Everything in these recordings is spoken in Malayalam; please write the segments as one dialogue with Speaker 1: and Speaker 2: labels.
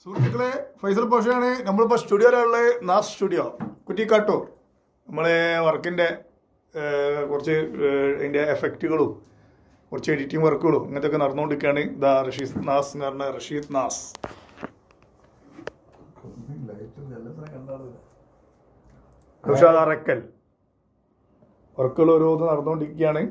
Speaker 1: സുഹൃത്തുക്കളെ, ഫൈസൽ പോഷയാണ്. നമ്മളിപ്പോൾ സ്റ്റുഡിയോയിലുള്ള നാസ് സ്റ്റുഡിയോ കുറ്റിക്കാട്ടൂർ. നമ്മളെ വർക്കിൻ്റെ കുറച്ച് അതിൻ്റെ എഫക്റ്റുകളും കുറച്ച് എഡിറ്റിംഗ് വർക്കുകളും ഇങ്ങനത്തെ ഒക്കെ നടന്നുകൊണ്ടിരിക്കുകയാണ്. ഇതാ റഷീദ് നാസ് എന്ന് പറഞ്ഞ റഷീദ് നാസ്. അറക്കൽ വർക്കുകൾ ഓരോന്ന് നടന്നുകൊണ്ടിരിക്കുകയാണ്.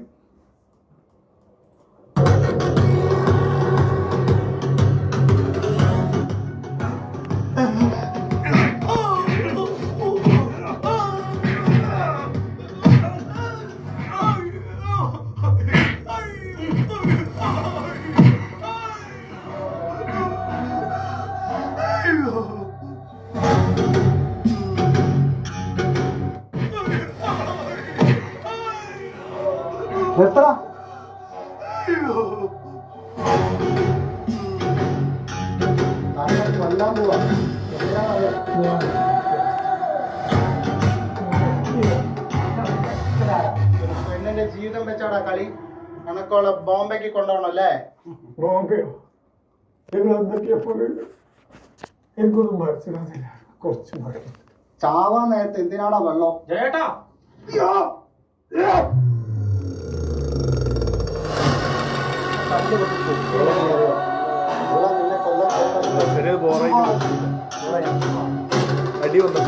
Speaker 2: എത്ര കൊല്ലാൻ പോവാ പെണ്ണിന്റെ ജീവിതം വെച്ചാടാ കളി. കണക്കോളെ ബോംബെക്ക് കൊണ്ടുപോകണം അല്ലേ?
Speaker 1: ബോംബെയോ? എന്തൊക്കെയാ എനിക്കൊന്നും മനസ്സിലാകുന്നില്ല. കുറച്ച്
Speaker 2: ചാവാൻ നേരത്തെ എന്തിനാടാ വെള്ളം?
Speaker 3: ചേട്ടാ
Speaker 1: അടി വന്നു.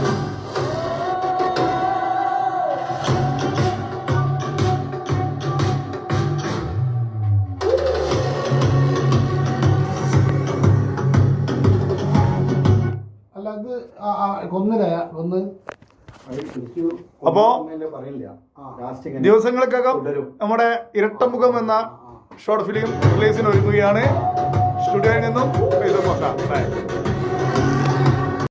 Speaker 2: അല്ല അത് കൊന്നില്ല കൊന്ന്.
Speaker 1: അപ്പോ ദിവസങ്ങൾക്കകം നമ്മുടെ ഇരട്ടമുഖം എന്ന ഷോർട്ട് ഫിലിം റിലീസിന് ഒരുങ്ങുകയാണ്. സ്റ്റുഡിയോയിൽ നിന്നും